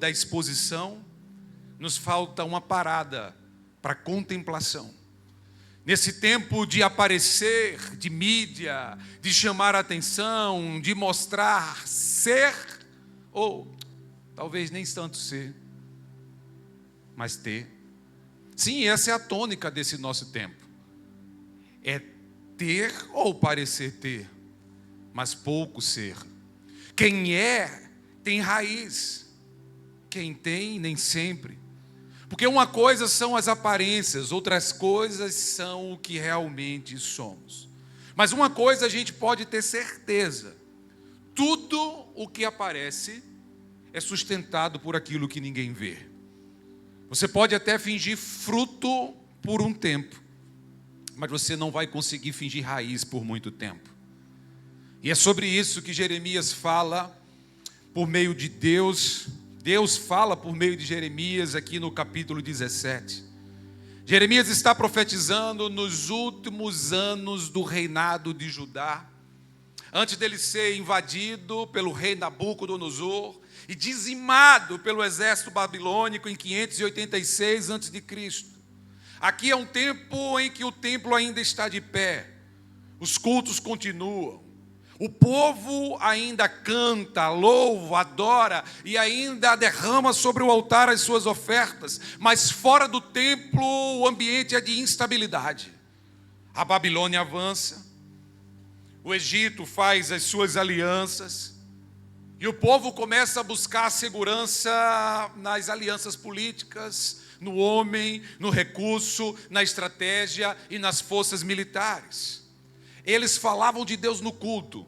da exposição, nos falta uma parada para contemplação. Nesse tempo de aparecer, de mídia, de chamar a atenção, de mostrar ser, ou talvez nem tanto ser, mas ter. Sim, essa é a tônica desse nosso tempo. É ter ou parecer ter, mas pouco ser. Quem é, tem raiz. Quem tem, nem sempre. Porque uma coisa são as aparências, outras coisas são o que realmente somos. Mas uma coisa a gente pode ter certeza: tudo o que aparece é sustentado por aquilo que ninguém vê. Você pode até fingir fruto por um tempo, mas você não vai conseguir fingir raiz por muito tempo. E é sobre isso que Jeremias fala por meio de Deus. Deus fala por meio de Jeremias aqui no capítulo 17. Jeremias está profetizando nos últimos anos do reinado de Judá, antes dele ser invadido pelo rei Nabucodonosor e dizimado pelo exército babilônico em 586 a.C. Aqui é um tempo em que o templo ainda está de pé, os cultos continuam, o povo ainda canta, louva, adora e ainda derrama sobre o altar as suas ofertas, mas fora do templo o ambiente é de instabilidade. A Babilônia avança, o Egito faz as suas alianças e o povo começa a buscar segurança nas alianças políticas, no homem, no recurso, na estratégia e nas forças militares. Eles falavam de Deus no culto,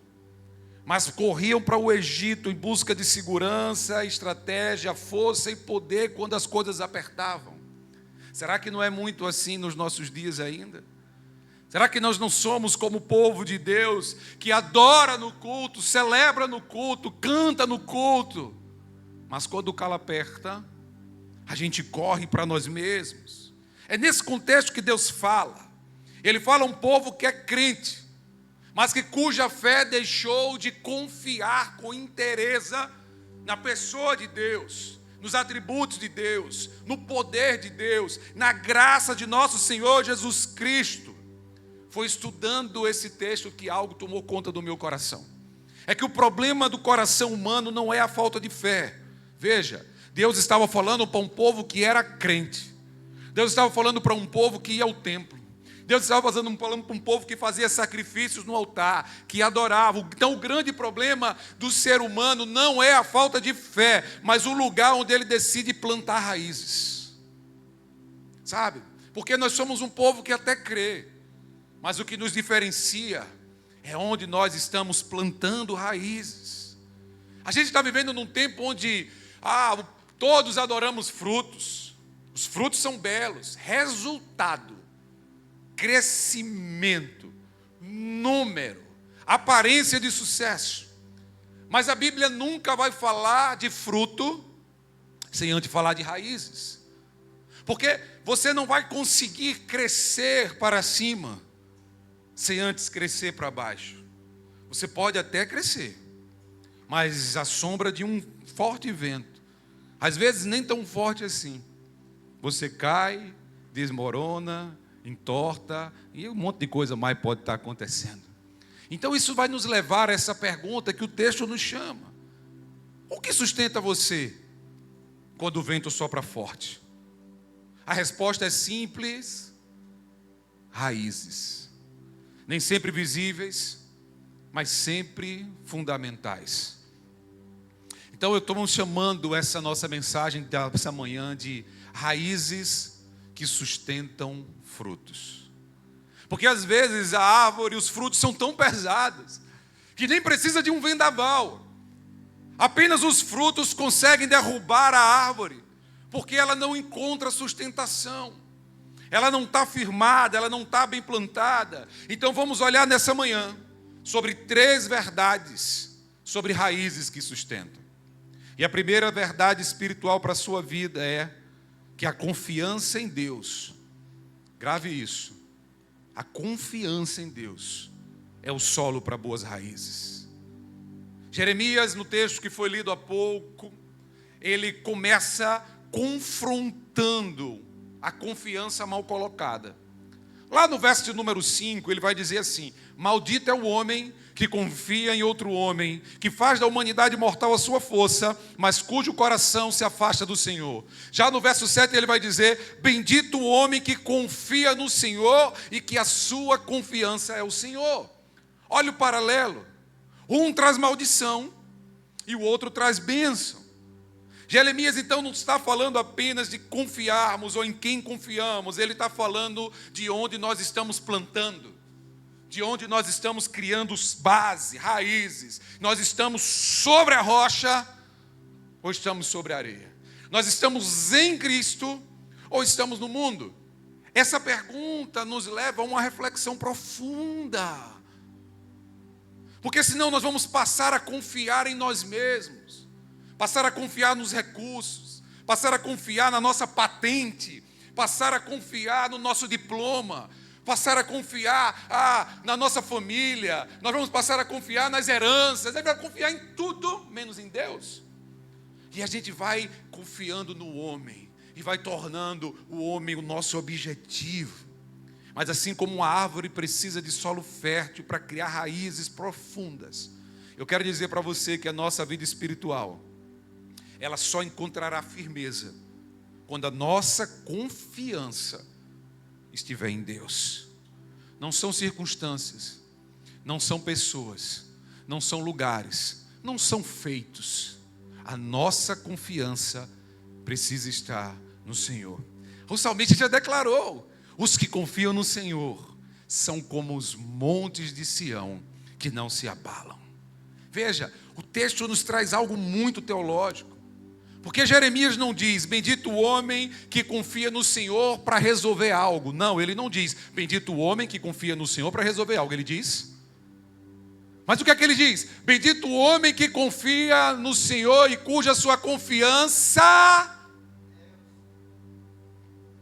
mas corriam para o Egito em busca de segurança, estratégia, força e poder quando as coisas apertavam. Será que não é muito assim nos nossos dias ainda? Será que nós não somos como o povo de Deus, que adora no culto, celebra no culto, canta no culto, mas quando o calo aperta, a gente corre para nós mesmos? É nesse contexto que Deus fala. Ele fala um povo que é crente, mas que cuja fé deixou de confiar com inteireza na pessoa de Deus, nos atributos de Deus, no poder de Deus, na graça de nosso Senhor Jesus Cristo. Foi estudando esse texto que algo tomou conta do meu coração. É que o problema do coração humano não é a falta de fé. Veja, Deus estava falando para um povo que era crente. Deus estava falando para um povo que ia ao templo. Deus estava falando para um povo que fazia sacrifícios no altar, que adorava. Então o grande problema do ser humano não é a falta de fé, mas o lugar onde ele decide plantar raízes. Sabe? Porque nós somos um povo que até crê, mas o que nos diferencia é onde nós estamos plantando raízes. A gente está vivendo num tempo onde todos adoramos frutos. Os frutos são belos. Resultado, crescimento, número, aparência de sucesso. Mas a Bíblia nunca vai falar de fruto sem antes falar de raízes. Porque você não vai conseguir crescer para cima sem antes crescer para baixo. Você pode até crescer, mas à sombra de um forte vento, às vezes nem tão forte assim, você cai, desmorona, entorta, e um monte de coisa mais pode estar acontecendo. Então isso vai nos levar a essa pergunta que o texto nos chama: o que sustenta você quando o vento sopra forte? A resposta é simples: raízes. Nem sempre visíveis, mas sempre fundamentais. Então eu estou chamando essa nossa mensagem dessa manhã de raízes que sustentam frutos. Porque às vezes a árvore e os frutos são tão pesados que nem precisa de um vendaval. Apenas os frutos conseguem derrubar a árvore, porque ela não encontra sustentação. Ela não está firmada, ela não está bem plantada. Então vamos olhar nessa manhã sobre 3 verdades sobre raízes que sustentam. E a primeira verdade espiritual para a sua vida é que a confiança em Deus, grave isso, a confiança em Deus é o solo para boas raízes. Jeremias, no texto que foi lido há pouco, ele começa confrontando a confiança mal colocada. Lá no verso de número 5, ele vai dizer assim: maldito é o homem que confia em outro homem, que faz da humanidade mortal a sua força, mas cujo coração se afasta do Senhor. Já no verso 7 ele vai dizer: bendito o homem que confia no Senhor e que a sua confiança é o Senhor. Olha o paralelo. Um traz maldição e o outro traz bênção. Jeremias então não está falando apenas de confiarmos ou em quem confiamos, ele está falando de onde nós estamos plantando, de onde nós estamos criando base, raízes. Nós estamos sobre a rocha ou estamos sobre a areia? Nós estamos em Cristo ou estamos no mundo? Essa pergunta nos leva a uma reflexão profunda, porque senão nós vamos passar a confiar em nós mesmos, passar a confiar nos recursos, passar a confiar na nossa patente, passar a confiar no nosso diploma, passar a confiar na nossa família, nós vamos passar a confiar nas heranças, nós vamos confiar em tudo, menos em Deus. E a gente vai confiando no homem, e vai tornando o homem o nosso objetivo. Mas assim como uma árvore precisa de solo fértil para criar raízes profundas, eu quero dizer para você que a nossa vida espiritual, ela só encontrará firmeza quando a nossa confiança estiver em Deus. Não são circunstâncias, não são pessoas, não são lugares, não são feitos. A nossa confiança precisa estar no Senhor. O salmista já declarou: os que confiam no Senhor são como os montes de Sião, que não se abalam. Veja, o texto nos traz algo muito teológico. Porque Jeremias não diz: bendito o homem que confia no Senhor para resolver algo. Não, ele não diz: bendito o homem que confia no Senhor para resolver algo. Ele diz... Mas o que é que ele diz? Bendito o homem que confia no Senhor e cuja sua confiança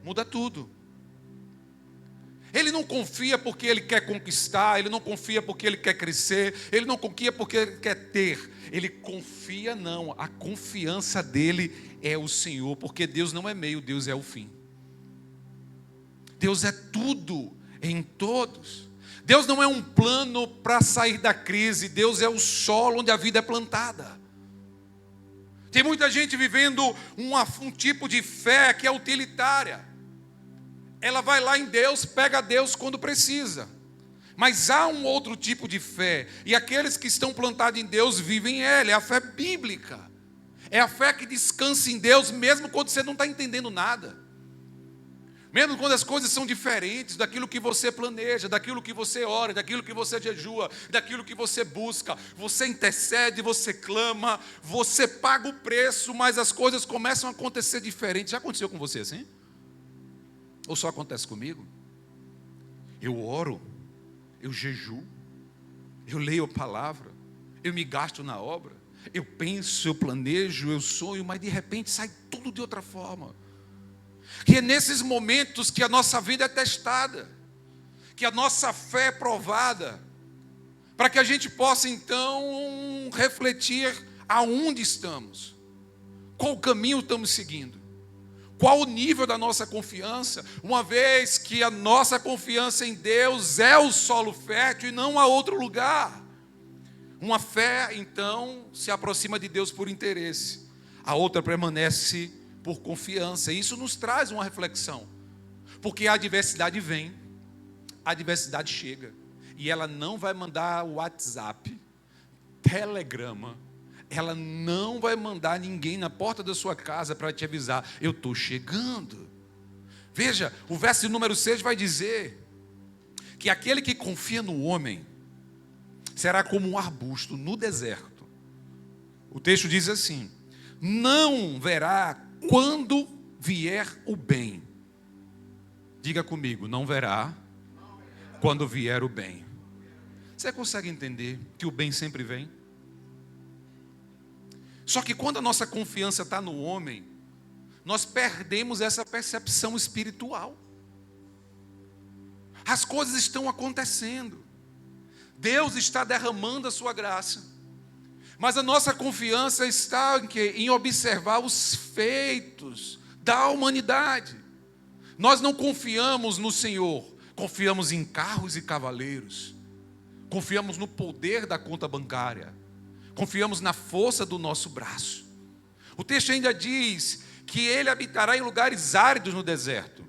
muda tudo. Ele não confia porque ele quer conquistar, ele não confia porque ele quer crescer, ele não confia porque ele quer ter. Ele confia não, a confiança dele é o Senhor, porque Deus não é meio, Deus é o fim. Deus é tudo em todos. Deus não é um plano para sair da crise, Deus é o solo onde a vida é plantada. Tem muita gente vivendo um tipo de fé que é utilitária. Ela vai lá em Deus, pega Deus quando precisa. Mas há um outro tipo de fé, e aqueles que estão plantados em Deus vivem ela, é a fé bíblica. É a fé que descansa em Deus, mesmo quando você não está entendendo nada. Mesmo quando as coisas são diferentes daquilo que você planeja, daquilo que você ora, daquilo que você jejua, daquilo que você busca. Você intercede, você clama, você paga o preço, mas as coisas começam a acontecer diferentes. Já aconteceu com você assim? Ou só acontece comigo? Eu oro, eu jejuo, eu leio a palavra, eu me gasto na obra, eu penso, eu planejo, eu sonho, mas de repente sai tudo de outra forma. Que é nesses momentos que a nossa vida é testada, que a nossa fé é provada, para que a gente possa então refletir aonde estamos, qual caminho estamos seguindo, qual o nível da nossa confiança, uma vez que a nossa confiança em Deus é o solo fértil e não há outro lugar. Uma fé então se aproxima de Deus por interesse, a outra permanece por confiança. Isso nos traz uma reflexão, porque a adversidade vem, a adversidade chega, e ela não vai mandar WhatsApp, telegrama, ela não vai mandar ninguém na porta da sua casa para te avisar: eu estou chegando. Veja, o verso de número 6 vai dizer que aquele que confia no homem será como um arbusto no deserto. O texto diz assim: não verá quando vier o bem. Diga comigo: não verá quando vier o bem. Você consegue entender que o bem sempre vem? Só que quando a nossa confiança está no homem, nós perdemos essa percepção espiritual. As coisas estão acontecendo, Deus está derramando a sua graça, Mas a nossa confiança está em quê? Em observar os feitos da humanidade. Nós não confiamos no Senhor, confiamos em carros e cavaleiros, confiamos no poder da conta bancária, confiamos na força do nosso braço. O texto ainda diz que ele habitará em lugares áridos no deserto,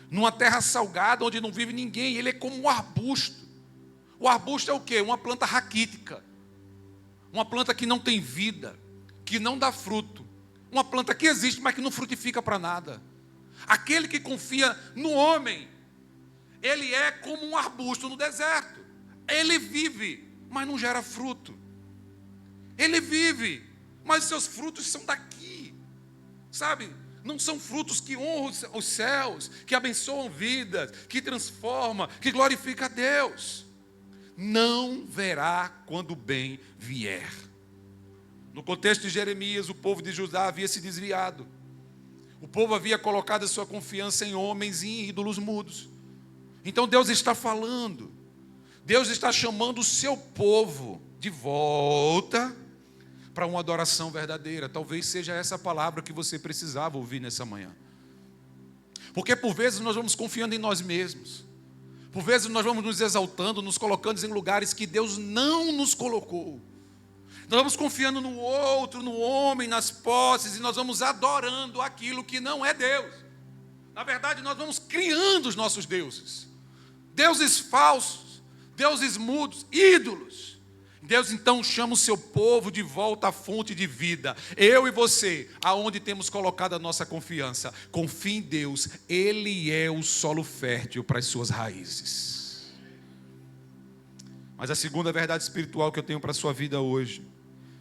numa terra salgada onde não vive ninguém. Ele é como um arbusto. O arbusto é o quê? Uma planta raquítica, uma planta que não tem vida, que não dá fruto, uma planta que existe, mas que não frutifica para nada. Aquele que confia no homem, ele é como um arbusto no deserto. Ele vive, mas não gera fruto. Ele vive, mas seus frutos são daqui, sabe? Não são frutos que honram os céus, que abençoam vidas, que transformam, que glorificam a Deus. Não verá quando o bem vier. No contexto de Jeremias, o povo de Judá havia se desviado. O povo havia colocado a sua confiança em homens e em ídolos mudos. Então Deus está falando. Deus está chamando o seu povo de volta para uma adoração verdadeira. Talvez seja essa palavra que você precisava ouvir nessa manhã. Porque por vezes nós vamos confiando em nós mesmos. Por vezes nós vamos nos exaltando, nos colocando em lugares que Deus não nos colocou. Nós vamos confiando no outro, no homem, nas posses, e nós vamos adorando aquilo que não é Deus. Na verdade, nós vamos criando os nossos deuses. Deuses falsos, deuses mudos, ídolos. Deus então chama o seu povo de volta à fonte de vida. Eu e você, aonde temos colocado a nossa confiança. Confie em Deus, Ele é o solo fértil para as suas raízes. Mas a segunda verdade espiritual que eu tenho para a sua vida hoje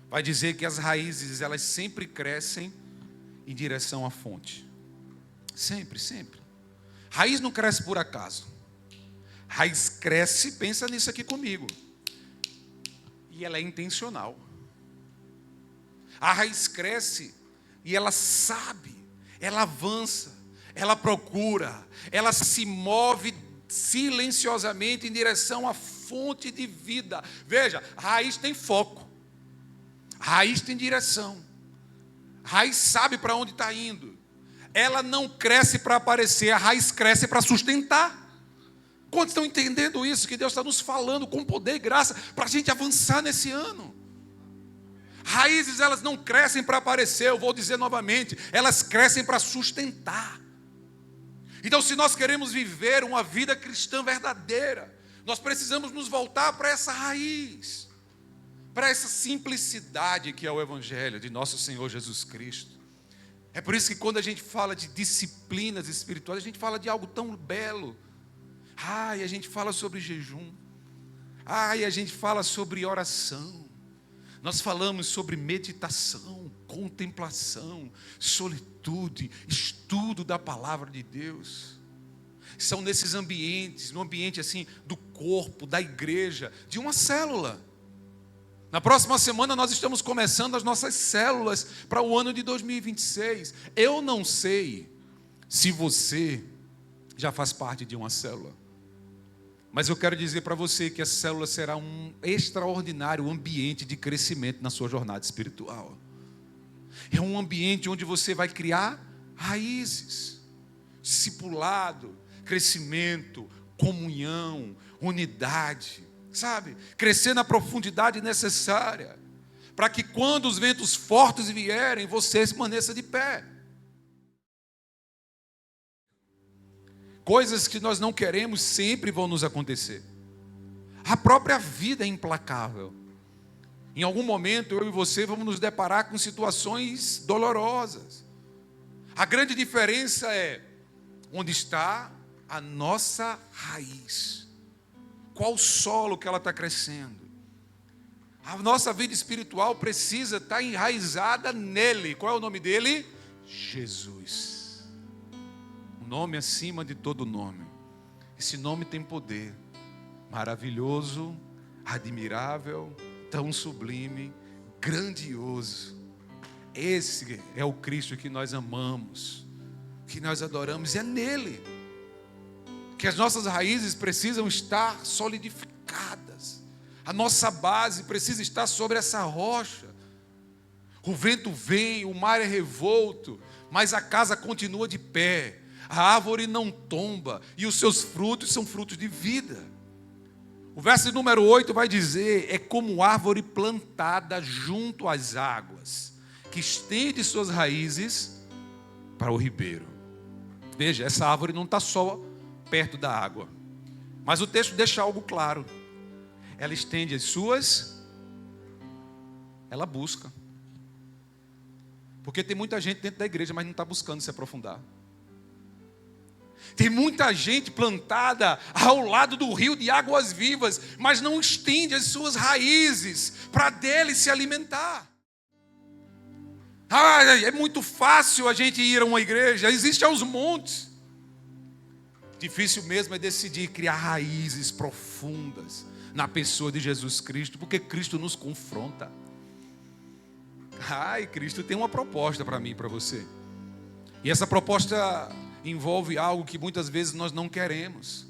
vai dizer que as raízes, elas sempre crescem em direção à fonte. Sempre, sempre. Raiz não cresce por acaso. Raiz cresce, pensa nisso aqui comigo. E ela é intencional. A raiz cresce e ela sabe, ela avança, ela procura, ela se move silenciosamente em direção à fonte de vida. Veja, a raiz tem foco, a raiz tem direção, a raiz sabe para onde está indo. Ela não cresce para aparecer, a raiz cresce para sustentar. Quantos estão entendendo isso? Que Deus está nos falando com poder e graça para a gente avançar nesse ano. Raízes, elas não crescem para aparecer, eu vou dizer novamente, elas crescem para sustentar. Então, se nós queremos viver uma vida cristã verdadeira, nós precisamos nos voltar para essa raiz, para essa simplicidade que é o Evangelho de nosso Senhor Jesus Cristo. É por isso que quando a gente fala de disciplinas espirituais, a gente fala de algo tão belo. E a gente fala sobre jejum. E a gente fala sobre oração. Nós falamos sobre meditação, contemplação, solitude, estudo da palavra de Deus. São nesses ambientes, no ambiente assim do corpo, da igreja, de uma célula. Na próxima semana nós estamos começando as nossas células para o ano de 2026. Eu não sei se você já faz parte de uma célula. Mas eu quero dizer para você que a célula será um extraordinário ambiente de crescimento na sua jornada espiritual. É um ambiente onde você vai criar raízes, discipulado, crescimento, comunhão, unidade, sabe? Crescer na profundidade necessária, para que quando os ventos fortes vierem, você permaneça de pé. Coisas que nós não queremos sempre vão nos acontecer. A própria vida é implacável. Em algum momento, eu e você vamos nos deparar com situações dolorosas. A grande diferença é onde está a nossa raiz. Qual solo que ela está crescendo. A nossa vida espiritual precisa estar enraizada nele. Qual é o nome dele? Jesus. Nome acima de todo nome. Esse nome tem poder maravilhoso, admirável, tão sublime, grandioso. Esse é o Cristo que nós amamos, que nós adoramos, e é nele que as nossas raízes precisam estar solidificadas. A nossa base precisa estar sobre essa rocha. O vento vem, o mar é revolto, mas a casa continua de pé. A árvore não tomba e os seus frutos são frutos de vida. O verso número 8 vai dizer: é como árvore plantada junto às águas, que estende suas raízes para o ribeiro. Veja, essa árvore não está só perto da água, mas o texto deixa algo claro. Ela estende as suas, ela busca. Porque tem muita gente dentro da igreja, mas não está buscando se aprofundar. Tem muita gente plantada ao lado do rio de águas vivas, mas não estende as suas raízes para dele se alimentar. É muito fácil a gente ir a uma igreja, existe aos montes. Difícil mesmo é decidir criar raízes profundas na pessoa de Jesus Cristo, porque Cristo nos confronta. Cristo tem uma proposta para mim e para você. E essa proposta envolve algo que muitas vezes nós não queremos.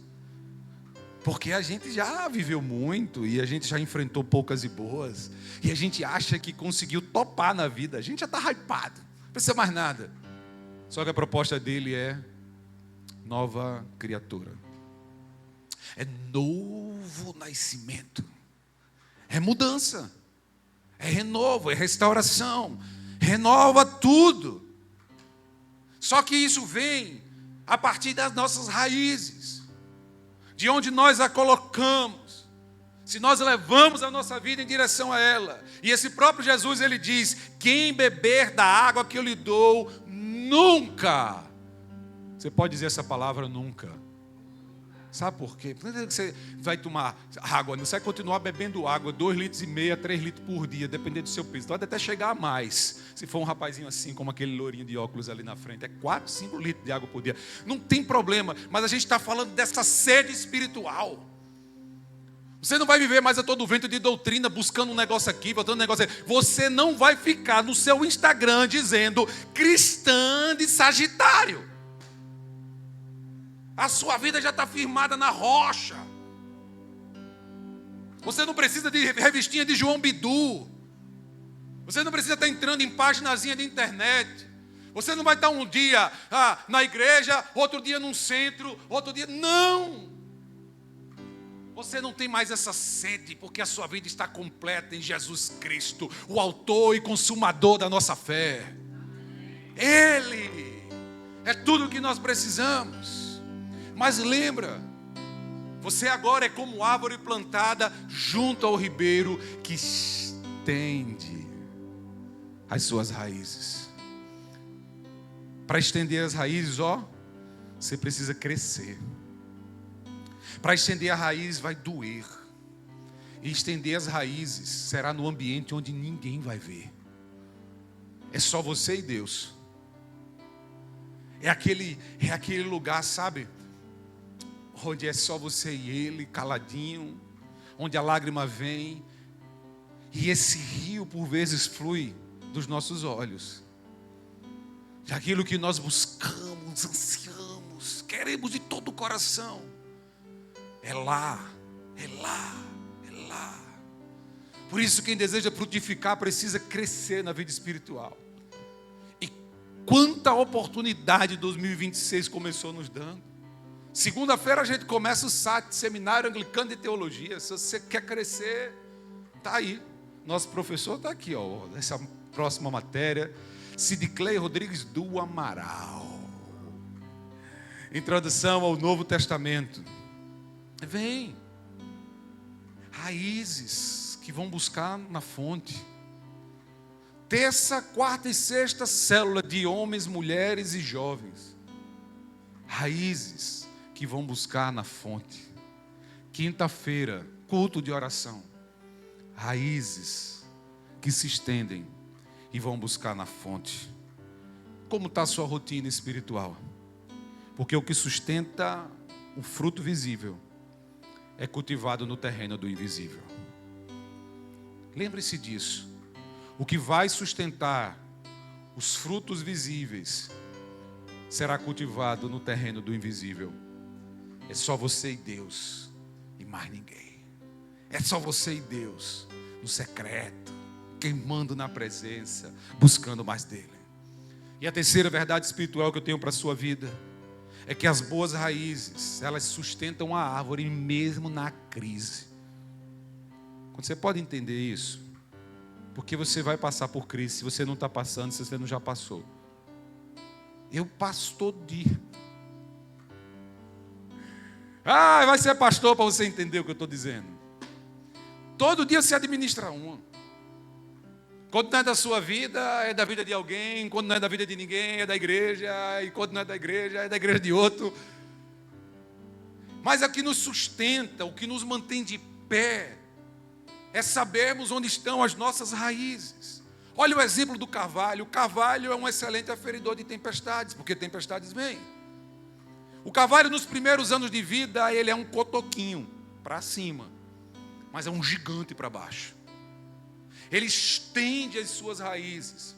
Porque a gente já viveu muito e a gente já enfrentou poucas e boas. E a gente acha que conseguiu topar na vida. A gente já está hypado, não precisa mais nada. Só que a proposta dele é nova criatura. É novo nascimento. É mudança. É renovo, é restauração. Renova tudo. Só que isso vem a partir das nossas raízes. De onde nós a colocamos. Se nós levamos a nossa vida em direção a ela. E esse próprio Jesus, ele diz: quem beber da água que eu lhe dou, nunca. Você pode dizer essa palavra nunca. Sabe por quê? Porque você vai tomar água, você vai continuar bebendo água 2,5 litros a 3 litros por dia, dependendo do seu peso. Pode até chegar a mais, se for um rapazinho assim, como aquele lourinho de óculos ali na frente. É 4, 5 litros de água por dia. Não tem problema, mas a gente está falando dessa sede espiritual. Você não vai viver mais a todo vento de doutrina, buscando um negócio aqui, botando um negócio aqui. Você não vai ficar no seu Instagram dizendo cristã de Sagitário. A sua vida já está firmada na rocha. Você não precisa de revistinha de João Bidu. Você não precisa estar entrando em paginazinha de internet. Você não vai estar um dia na igreja, outro dia num centro, outro dia... Não! Você não tem mais essa sede, porque a sua vida está completa em Jesus Cristo, o autor e consumador da nossa fé. Ele é tudo o que nós precisamos. Mas lembra, você agora é como árvore plantada junto ao ribeiro que estende as suas raízes. Para estender as raízes, você precisa crescer. Para estender a raiz vai doer. E estender as raízes será no ambiente onde ninguém vai ver. É só você e Deus. É aquele lugar, sabe? Onde é só você e ele, caladinho, onde a lágrima vem, e esse rio por vezes flui dos nossos olhos, daquilo que nós buscamos, ansiamos, queremos de todo o coração, é lá, é lá, é lá. Por isso quem deseja frutificar precisa crescer na vida espiritual. E quanta oportunidade 2026 começou nos dando. Segunda-feira a gente começa o SAT, Seminário Anglicano de Teologia. Se você quer crescer, está aí. Nosso professor está aqui, nessa próxima matéria. Sidclei Rodrigues do Amaral. Introdução ao Novo Testamento. Vem. Raízes que vão buscar na fonte. Terça, quarta e sexta, célula de homens, mulheres e jovens. Raízes que vão buscar na fonte. Quinta-feira, culto de oração. Raízes que se estendem e vão buscar na fonte. Como está a sua rotina espiritual? Porque o que sustenta o fruto visível é cultivado no terreno do invisível. Lembre-se disso. O que vai sustentar os frutos visíveis será cultivado no terreno do invisível. É só você e Deus e mais ninguém. É só você e Deus no secreto, queimando na presença, buscando mais dele. E a terceira verdade espiritual que eu tenho para a sua vida é que as boas raízes, elas sustentam a árvore mesmo na crise. Quando você pode entender isso, porque você vai passar por crise, se você não está passando, se você não já passou. Eu pastor vai ser pastor para você entender o que eu estou dizendo. Todo dia você administra uma. Quando não é da sua vida, é da vida de alguém. Quando não é da vida de ninguém, é da igreja. E quando não é da igreja, é da igreja de outro. Mas o que nos sustenta, o que nos mantém de pé, é sabermos onde estão as nossas raízes. Olha o exemplo do carvalho. O carvalho é um excelente aferidor de tempestades, porque tempestades vêm. O carvalho, nos primeiros anos de vida, ele é um cotoquinho para cima, mas é um gigante para baixo. Ele estende as suas raízes.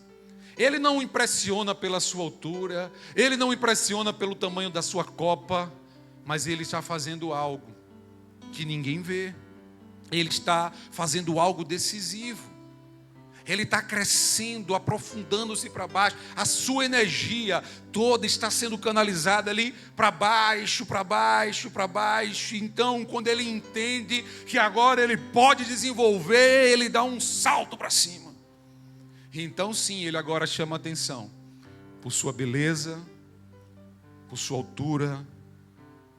Ele não impressiona pela sua altura, ele não impressiona pelo tamanho da sua copa, mas ele está fazendo algo que ninguém vê. Ele está fazendo algo decisivo. Ele está crescendo, aprofundando-se para baixo. A sua energia toda está sendo canalizada ali para baixo, para baixo, para baixo. Então, quando ele entende que agora ele pode desenvolver, ele dá um salto para cima. Então, sim, ele agora chama atenção por sua beleza, por sua altura,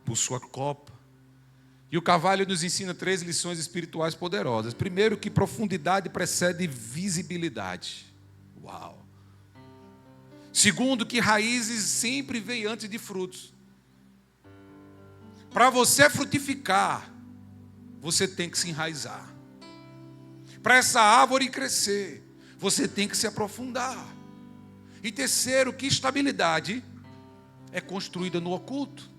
por sua copa. E o carvalho nos ensina 3 lições espirituais poderosas. Primeiro, que profundidade precede visibilidade. Uau! Segundo, que raízes sempre vêm antes de frutos. Para você frutificar, você tem que se enraizar. Para essa árvore crescer, você tem que se aprofundar. E terceiro, que estabilidade é construída no oculto.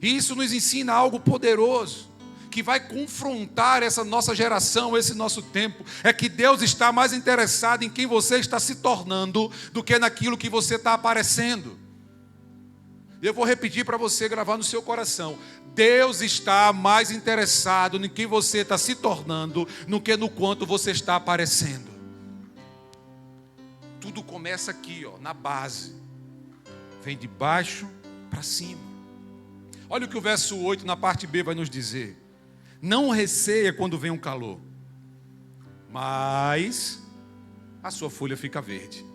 E isso nos ensina algo poderoso, que vai confrontar essa nossa geração, esse nosso tempo. É que Deus está mais interessado em quem você está se tornando do que naquilo que você está aparecendo. Eu vou repetir para você gravar no seu coração. Deus está mais interessado em quem você está se tornando do que no quanto você está aparecendo. Tudo começa aqui, na base. Vem de baixo para cima. Olha o que o verso 8, na parte B, vai nos dizer. Não receia quando vem um calor, mas a sua folha fica verde.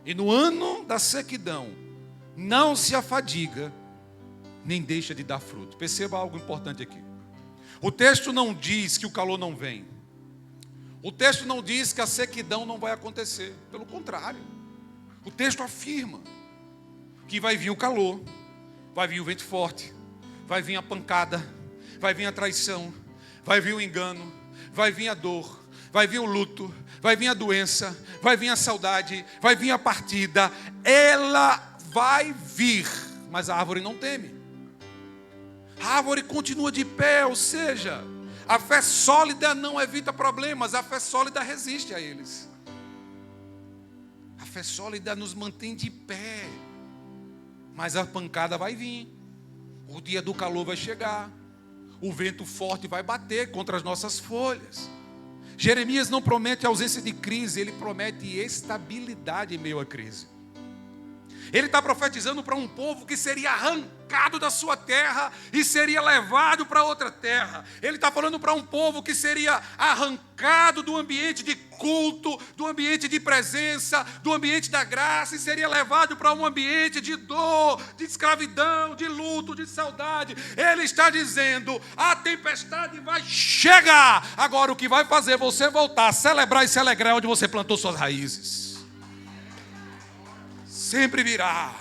E no ano da sequidão, não se afadiga, nem deixa de dar fruto. Perceba algo importante aqui. O texto não diz que o calor não vem. O texto não diz que a sequidão não vai acontecer. Pelo contrário. O texto afirma que vai vir o calor. Vai vir o vento forte, vai vir a pancada, vai vir a traição, vai vir o engano, vai vir a dor, vai vir o luto, vai vir a doença, vai vir a saudade, vai vir a partida. Ela vai vir, mas a árvore não teme. A árvore continua de pé, ou seja, a fé sólida não evita problemas, a fé sólida resiste a eles. A fé sólida nos mantém de pé. Mas a pancada vai vir, o dia do calor vai chegar, o vento forte vai bater contra as nossas folhas. Jeremias não promete ausência de crise, ele promete estabilidade em meio à crise. Ele está profetizando para um povo que seria arrancado da sua terra e seria levado para outra terra. Ele está falando para um povo que seria arrancado do ambiente de culto, do ambiente de presença, do ambiente da graça, e seria levado para um ambiente de dor, de escravidão, de luto, de saudade. Ele está dizendo, a tempestade vai chegar. Agora o que vai fazer você voltar a celebrar e se alegrar onde você plantou suas raízes. Sempre virá,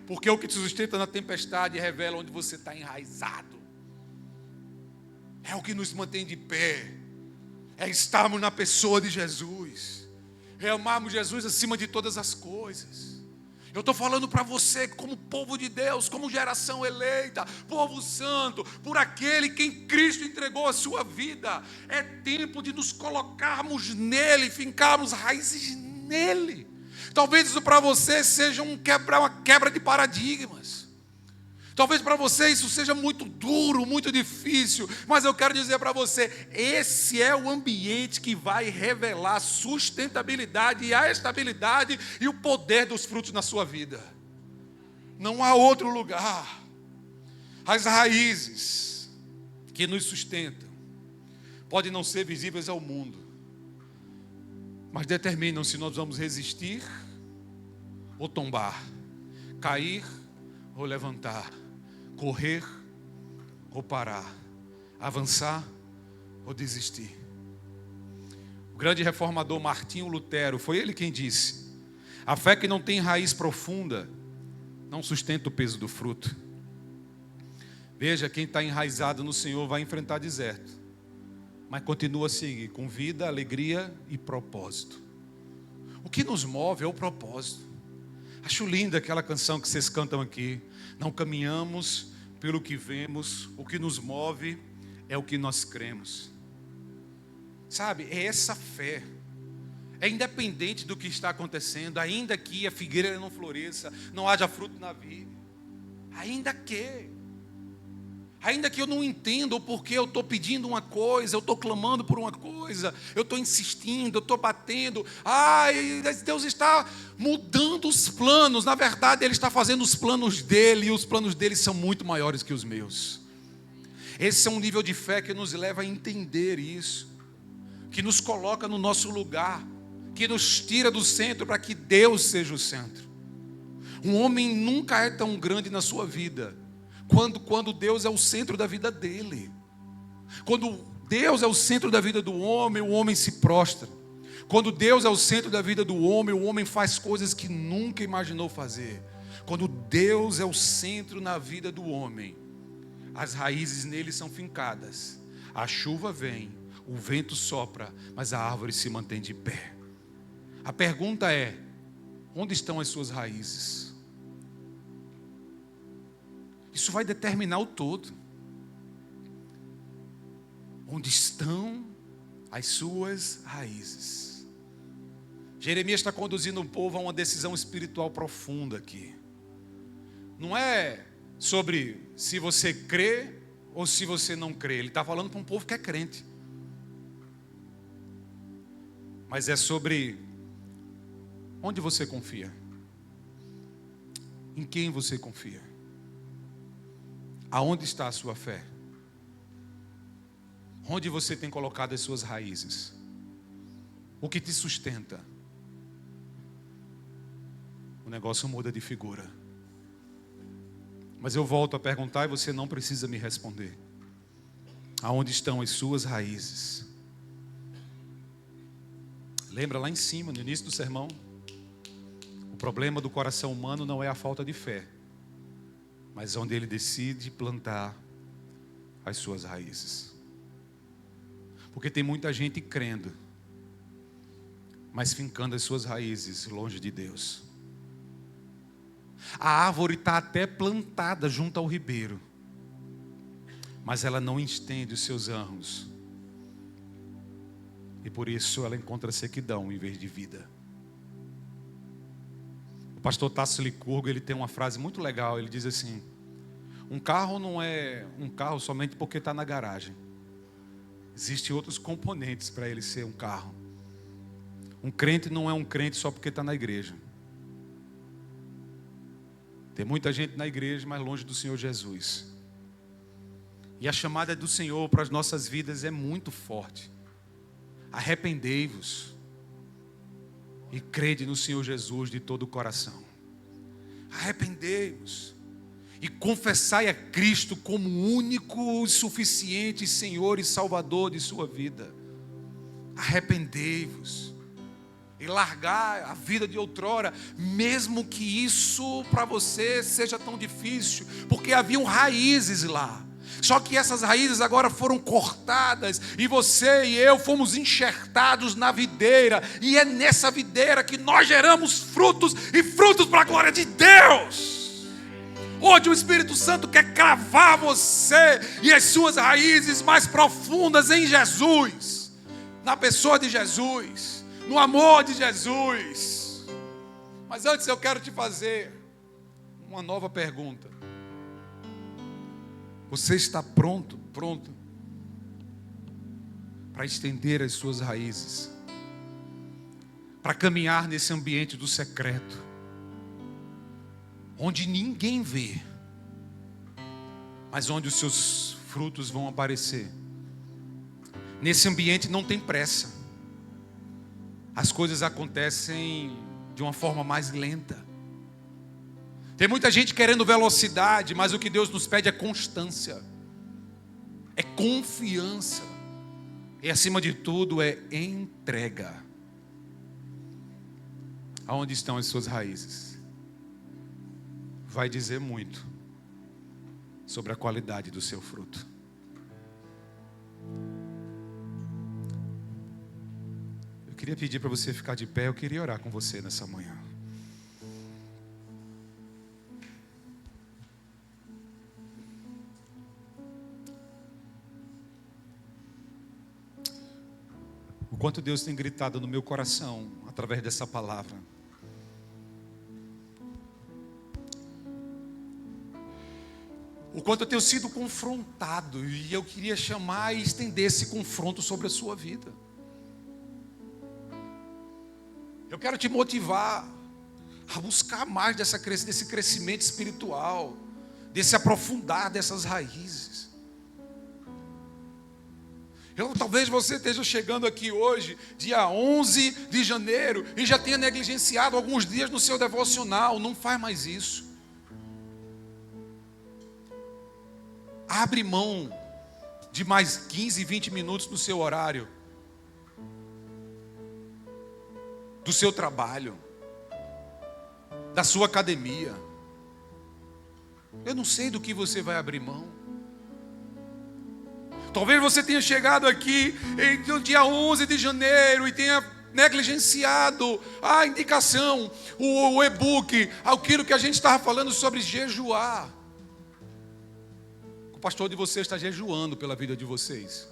porque o que te sustenta na tempestade revela onde você está enraizado. É o que nos mantém de pé, é estarmos na pessoa de Jesus, é amarmos Jesus acima de todas as coisas. Eu estou falando para você como povo de Deus, como geração eleita, povo santo, por aquele que em Cristo entregou a sua vida. É tempo de nos colocarmos nele, fincarmos raízes nele. Talvez isso para você seja uma quebra de paradigmas. Talvez para você isso seja muito duro, muito difícil, mas eu quero dizer para você, esse é o ambiente que vai revelar a sustentabilidade e a estabilidade e o poder dos frutos na sua vida. Não há outro lugar. As raízes que nos sustentam podem não ser visíveis ao mundo, mas determinam se nós vamos resistir ou tombar, cair ou levantar, correr ou parar, avançar ou desistir. O grande reformador Martinho Lutero, foi ele quem disse: a fé que não tem raiz profunda não sustenta o peso do fruto. Veja, quem está enraizado no Senhor vai enfrentar deserto, mas continua a seguir com vida, alegria e propósito. O que nos move é o propósito. Acho linda aquela canção que vocês cantam aqui. Não caminhamos pelo que vemos, o que nos move é o que nós cremos. Sabe, é essa fé. É independente do que está acontecendo, ainda que a figueira não floresça, não haja fruto na vida. Ainda que eu não entenda o porquê eu estou pedindo uma coisa, eu estou clamando por uma coisa, eu estou insistindo, eu estou batendo. Deus está mudando os planos. Na verdade, Ele está fazendo os planos dEle, e os planos dEle são muito maiores que os meus. Esse é um nível de fé que nos leva a entender isso, que nos coloca no nosso lugar, que nos tira do centro para que Deus seja o centro. Um homem nunca é tão grande na sua vida quando Deus é o centro da vida dele. Quando Deus é o centro da vida do homem, o homem se prostra. Quando Deus é o centro da vida do homem, o homem faz coisas que nunca imaginou fazer. Quando Deus é o centro na vida do homem, as raízes nele são fincadas. A chuva vem, o vento sopra, mas a árvore se mantém de pé. A pergunta é: onde estão as suas raízes? Isso vai determinar o todo. Onde estão as suas raízes? Jeremias está conduzindo o povo a uma decisão espiritual profunda aqui. Não é sobre se você crê ou se você não crê. Ele está falando para um povo que é crente. Mas é sobre onde você confia. Em quem você confia. Aonde está a sua fé? Onde você tem colocado as suas raízes? O que te sustenta? O negócio muda de figura. Mas eu volto a perguntar e você não precisa me responder. Aonde estão as suas raízes? Lembra lá em cima, no início do sermão? O problema do coração humano não é a falta de fé, mas onde ele decide plantar as suas raízes. Porque tem muita gente crendo, mas fincando as suas raízes longe de Deus. A árvore está até plantada junto ao ribeiro, mas ela não estende os seus ramos. E por isso ela encontra sequidão em vez de vida. O pastor Tasso Licurgo, ele tem uma frase muito legal. Ele diz assim: um carro não é um carro somente porque está na garagem. Existem outros componentes para ele ser um carro. Um crente não é um crente só porque está na igreja. Tem muita gente na igreja, mas longe do Senhor Jesus. E a chamada do Senhor para as nossas vidas é muito forte. Arrependei-vos e crede no Senhor Jesus de todo o coração. Arrependei-vos e confessai a Cristo como único e suficiente Senhor e Salvador de sua vida. Arrependei-vos e largar a vida de outrora, mesmo que isso para você seja tão difícil, porque haviam raízes lá. Só que essas raízes agora foram cortadas e você e eu fomos enxertados na videira, e é nessa videira que nós geramos frutos, e frutos para a glória de Deus. Hoje o Espírito Santo quer cravar você e as suas raízes mais profundas em Jesus, na pessoa de Jesus, no amor de Jesus. Mas antes eu quero te fazer uma nova pergunta. Você está pronto para estender as suas raízes, para caminhar nesse ambiente do secreto, onde ninguém vê, mas onde os seus frutos vão aparecer. Nesse ambiente não tem pressa. As coisas acontecem de uma forma mais lenta. Tem muita gente querendo velocidade, mas o que Deus nos pede é constância, é confiança, e acima de tudo é entrega. Aonde estão as suas raízes? Vai dizer muito sobre a qualidade do seu fruto. Eu queria pedir para você ficar de pé, eu queria orar com você nessa manhã. O quanto Deus tem gritado no meu coração através dessa palavra. O quanto eu tenho sido confrontado, e eu queria chamar e estender esse confronto sobre a sua vida. Eu quero te motivar a buscar mais desse crescimento espiritual, desse aprofundar dessas raízes. Talvez você esteja chegando aqui hoje, dia 11 de janeiro, e já tenha negligenciado alguns dias no seu devocional. Não faz mais isso. Abre mão de mais 15, 20 minutos no seu horário, do seu trabalho, da sua academia. Eu não sei do que você vai abrir mão. Talvez você tenha chegado aqui no dia 11 de janeiro e tenha negligenciado a indicação, o e-book, aquilo que a gente estava falando sobre jejuar. O pastor de vocês está jejuando pela vida de vocês.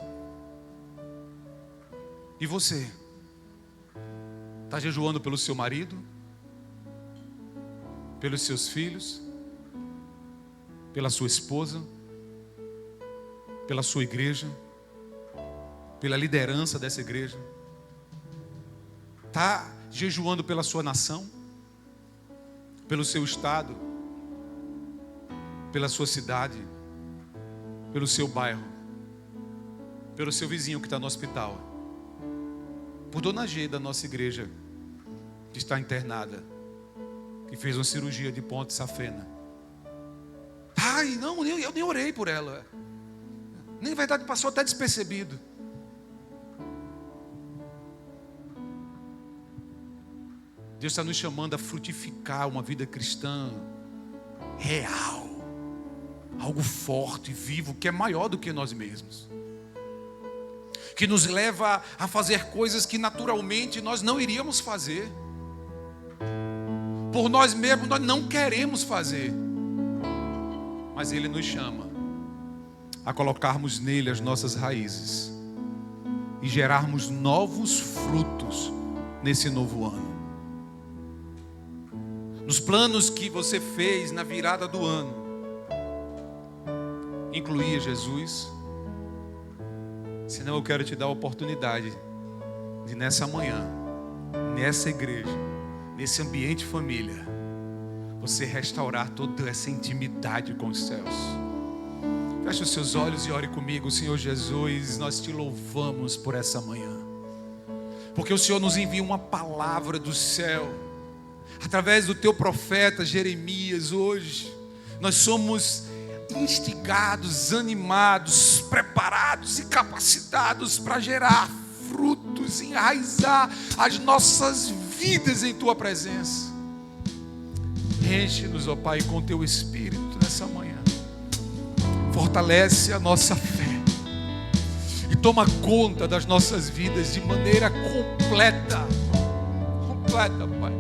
E você? Está jejuando pelo seu marido? Pelos seus filhos? Pela sua esposa? Pela sua igreja? Pela liderança dessa igreja? Está jejuando pela sua nação? Pelo seu estado? Pela sua cidade? Pelo seu bairro? Pelo seu vizinho que está no hospital? Por Dona G da nossa igreja, que está internada, que fez uma cirurgia de ponte safena. Ai, não, eu nem orei por ela. Nem verdade, passou até despercebido. Deus está nos chamando a frutificar uma vida cristã real, algo forte, vivo, que é maior do que nós mesmos, que nos leva a fazer coisas que naturalmente nós não iríamos fazer, por nós mesmos nós não queremos fazer, mas Ele nos chama a colocarmos nele as nossas raízes e gerarmos novos frutos nesse novo ano. Nos planos que você fez na virada do ano, incluía Jesus? Senão eu quero te dar a oportunidade de nessa manhã, nessa igreja, nesse ambiente família, você restaurar toda essa intimidade com os céus. Feche os seus olhos e ore comigo. Senhor Jesus, nós te louvamos por essa manhã, porque o Senhor nos envia uma palavra do céu, através do teu profeta Jeremias. Hoje nós somos instigados, animados, preparados e capacitados para gerar frutos, enraizar as nossas vidas em tua presença. Enche-nos, ó Pai, com teu Espírito nessa manhã. Fortalece a nossa fé e toma conta das nossas vidas de maneira completa, Pai.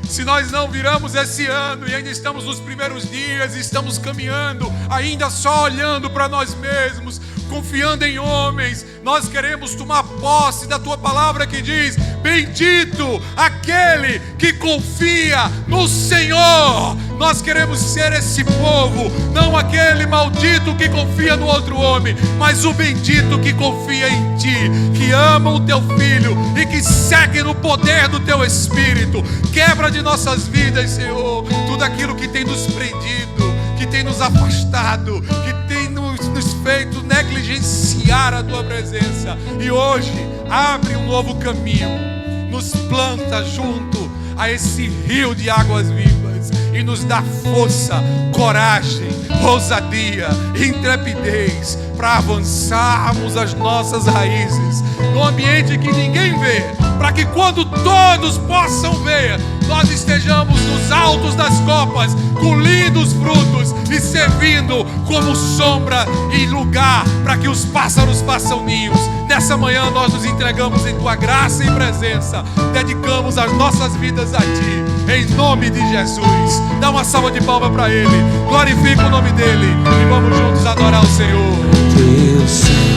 Se nós não viramos esse ano e ainda estamos nos primeiros dias, estamos caminhando, ainda só olhando para nós mesmos, confiando em homens, nós queremos tomar posse da tua palavra que diz: bendito aquele que confia no Senhor. Nós queremos ser esse povo, não aquele maldito que confia no outro homem, mas o bendito que confia em Ti, que ama o Teu Filho e que segue no poder do Teu Espírito. Quebra de nossas vidas, Senhor, tudo aquilo que tem nos prendido, que tem nos afastado, que tem nos feito negligenciar a Tua presença. E hoje abre um novo caminho, nos planta junto a esse rio de águas vivas e nos dá força, coragem, ousadia, intrepidez para avançarmos as nossas raízes no ambiente que ninguém vê, para que quando todos possam ver, nós estejamos nos altos das copas, com lindos frutos e servindo como sombra e lugar para que os pássaros façam ninhos. Nessa manhã nós nos entregamos em Tua graça e presença, dedicamos as nossas vidas a Ti, em nome de Jesus. Dá uma salva de palmas para Ele, glorifica o nome dele e vamos juntos adorar o Senhor.